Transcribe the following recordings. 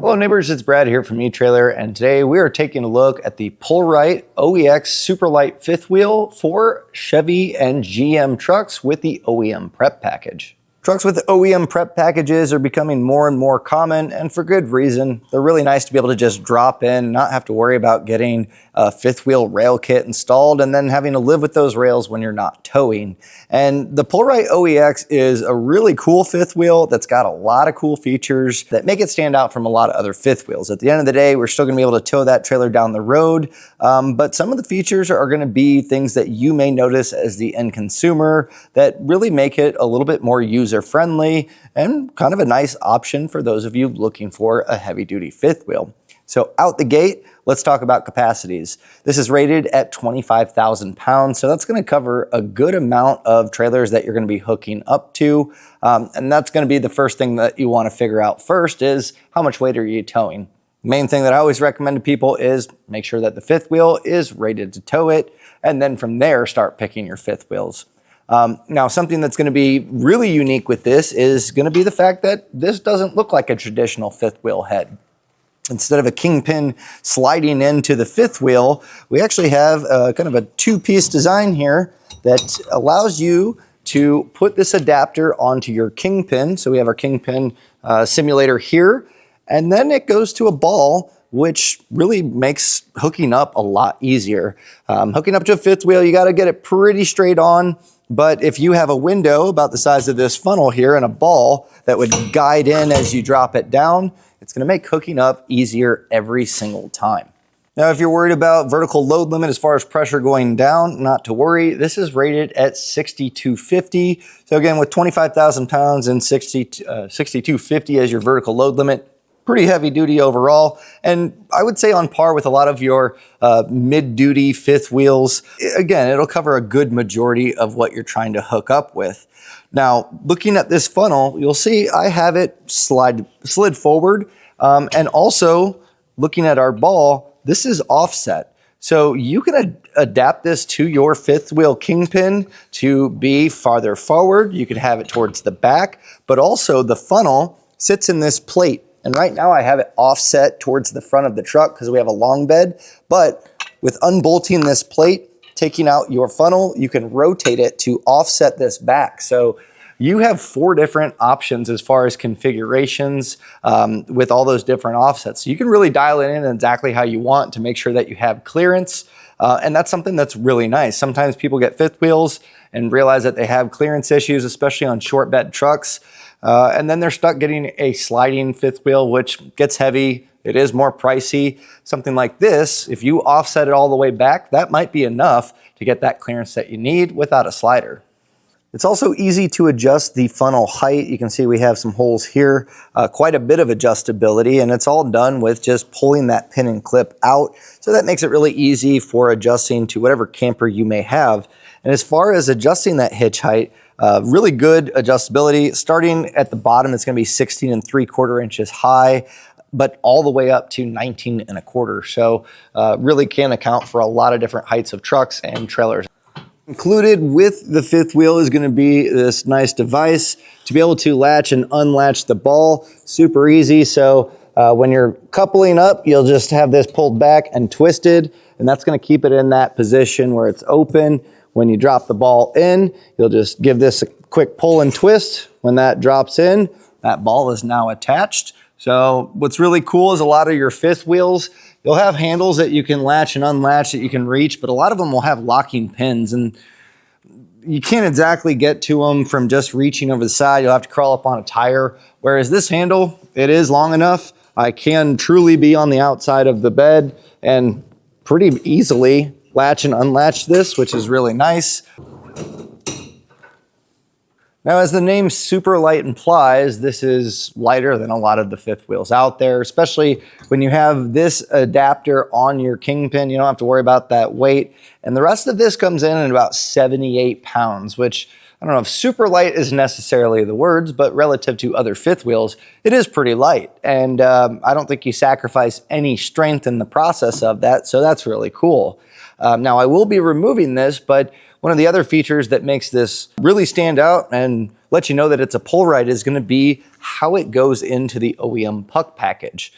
Hello neighbors, it's Brad here from eTrailer, and today we are taking a look at the PullRite OEX SuperLite 5th wheel for Chevy and GM trucks with the OEM prep package. Trucks with OEM prep packages are becoming more and more common, and for good reason. They're really nice to be able to just drop in, not have to worry about getting a 5th wheel rail kit installed and then having to live with those rails when you're not towing. And the PullRite OEX is a really cool 5th wheel that's got a lot of cool features that make it stand out from a lot of other 5th wheels. At the end of the day, we're still gonna be able to tow that trailer down the road, but some of the features are gonna be things that you may notice as the end consumer that really make it a little bit more user-friendly and kind of a nice option for those of you looking for a heavy-duty 5th wheel. So out the gate, let's talk about capacities. This is rated at 25,000 pounds, so that's going to cover a good amount of trailers that you're going to be hooking up to, and that's going to be the first thing that you want to figure out first is how much weight are you towing. Main thing that I always recommend to people is make sure that the 5th wheel is rated to tow it, and then from there start picking your 5th wheels. Now, something that's going to be really unique with this is going to be the fact that this doesn't look like a traditional 5th wheel head. Instead of a kingpin sliding into the 5th wheel, we actually have kind of a two-piece design here that allows you to put this adapter onto your kingpin. So we have our kingpin simulator here, and then it goes to a ball, which really makes hooking up a lot easier. Hooking up to a 5th wheel, you got to get it pretty straight on. But if you have a window about the size of this funnel here and a ball that would guide in as you drop it down, it's going to make hooking up easier every single time. Now, if you're worried about vertical load limit as far as pressure going down, not to worry. This is rated at 6,250. So again, with 25,000 pounds and 6,250 as your vertical load limit, pretty heavy duty overall, and I would say on par with a lot of your mid-duty 5th wheels. Again, it'll cover a good majority of what you're trying to hook up with. Now, looking at this funnel, you'll see I have it slid forward, and also looking at our ball, this is offset. So you can adapt this to your 5th wheel kingpin to be farther forward. You could have it towards the back, but also the funnel sits in this plate. And right now I have it offset towards the front of the truck because we have a long bed, but with unbolting this plate, taking out your funnel, you can rotate it to offset this back. So you have 4 different options as far as configurations with all those different offsets. So you can really dial it in exactly how you want to make sure that you have clearance. And that's something that's really nice. Sometimes people get 5th wheels and realize that they have clearance issues, especially on short bed trucks. And then they're stuck getting a sliding 5th wheel, which gets heavy. It is more pricey. Something like this, if you offset it all the way back, that might be enough to get that clearance that you need without a slider. It's also easy to adjust the funnel height. You can see we have some holes here, quite a bit of adjustability, and it's all done with just pulling that pin and clip out. So that makes it really easy for adjusting to whatever camper you may have. And as far as adjusting that hitch height, really good adjustability. Starting at the bottom, it's going to be 16 3/4 inches high, but all the way up to 19 1/4. So really can account for a lot of different heights of trucks and trailers. Included with the 5th wheel is going to be this nice device to be able to latch and unlatch the ball. Super easy. So when you're coupling up, you'll just have this pulled back and twisted, and that's going to keep it in that position where it's open. When you drop the ball in, you'll just give this a quick pull and twist. When that drops in, that ball is now attached. So what's really cool is a lot of your 5th wheels, you'll have handles that you can latch and unlatch that you can reach, but a lot of them will have locking pins, and you can't exactly get to them from just reaching over the side. You'll have to crawl up on a tire, whereas this handle, it is long enough. I can truly be on the outside of the bed and pretty easily latch and unlatch this, which is really nice. Now, as the name SuperLite implies, this is lighter than a lot of the 5th wheels out there, especially when you have this adapter on your kingpin. You don't have to worry about that weight. And the rest of this comes in at about 78 pounds, which I don't know if SuperLite is necessarily the words, but relative to other 5th wheels, it is pretty light. And I don't think you sacrifice any strength in the process of that, so that's really cool. Now, I will be removing this, but one of the other features that makes this really stand out and let you know that it's a PullRite is going to be how it goes into the OEM puck package.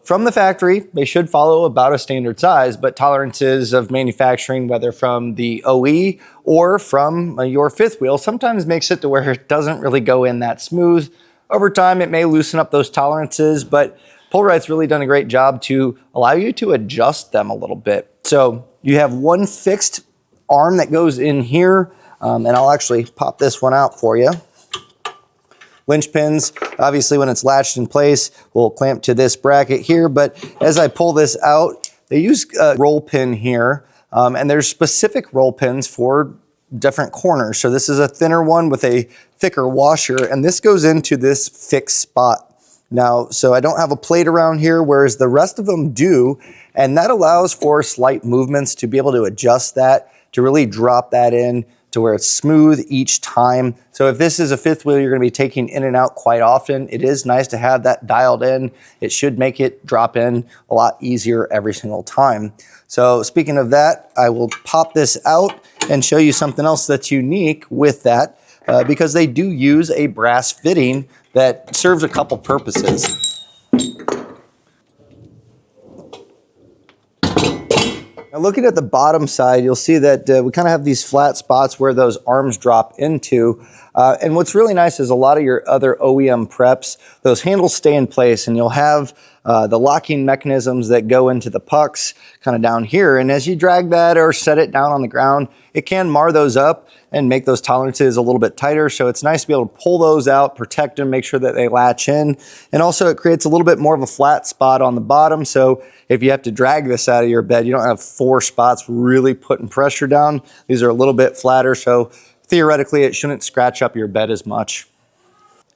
From the factory, they should follow about a standard size, but tolerances of manufacturing, whether from the OE or from your fifth wheel, sometimes makes it to where it doesn't really go in that smooth. Over time, it may loosen up those tolerances, but PullRite's really done a great job to allow you to adjust them a little bit. So you have one fixed arm that goes in here, and I'll actually pop this one out for you. Linch pins, obviously when it's latched in place, will clamp to this bracket here, but as I pull this out, they use a roll pin here, and there's specific roll pins for different corners. So this is a thinner one with a thicker washer, and this goes into this fixed spot. Now, so I don't have a plate around here, whereas the rest of them do, and that allows for slight movements to be able to adjust that, to really drop that in to where it's smooth each time. So if this is a fifth wheel you're gonna be taking in and out quite often, it is nice to have that dialed in. It should make it drop in a lot easier every single time. So speaking of that, I will pop this out and show you something else that's unique with that, because they do use a brass fitting that serves a couple purposes. Now looking at the bottom side, you'll see that we kind of have these flat spots where those arms drop into. And what's really nice is a lot of your other OEM preps, those handles stay in place, and you'll have the locking mechanisms that go into the pucks kind of down here. And as you drag that or set it down on the ground, it can mar those up and make those tolerances a little bit tighter. So it's nice to be able to pull those out, protect them, make sure that they latch in. And also it creates a little bit more of a flat spot on the bottom. So if you have to drag this out of your bed, you don't have four spots really putting pressure down. These are a little bit flatter. So theoretically, it shouldn't scratch up your bed as much.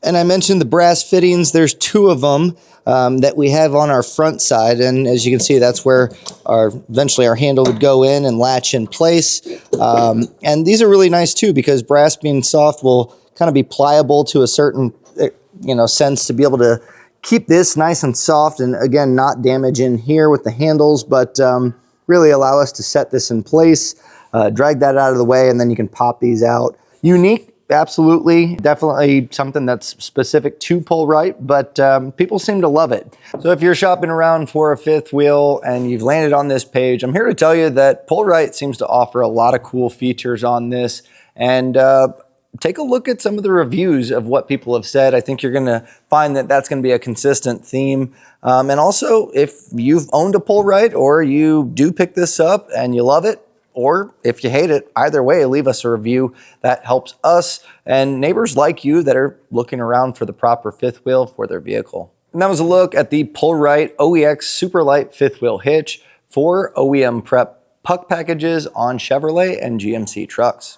And I mentioned the brass fittings. There's two of them that we have on our front side. And as you can see, that's where eventually our handle would go in and latch in place. And these are really nice too, because brass being soft will kind of be pliable to a certain sense to be able to keep this nice and soft, and again, not damage in here with the handles, but really allow us to set this in place, drag that out of the way, and then you can pop these out. Unique. Absolutely, definitely something that's specific to PullRite, but people seem to love it. So if you're shopping around for a fifth wheel and you've landed on this page, I'm here to tell you that PullRite seems to offer a lot of cool features on this, and take a look at some of the reviews of what people have said. I think you're going to find that that's going to be a consistent theme. And also, if you've owned a PullRite or you do pick this up and you love it, or if you hate it, either way, leave us a review. That helps us and neighbors like you that are looking around for the proper fifth wheel for their vehicle. And that was a look at the PullRite OEX SuperLite fifth wheel hitch for OEM prep puck packages on Chevrolet and GMC trucks.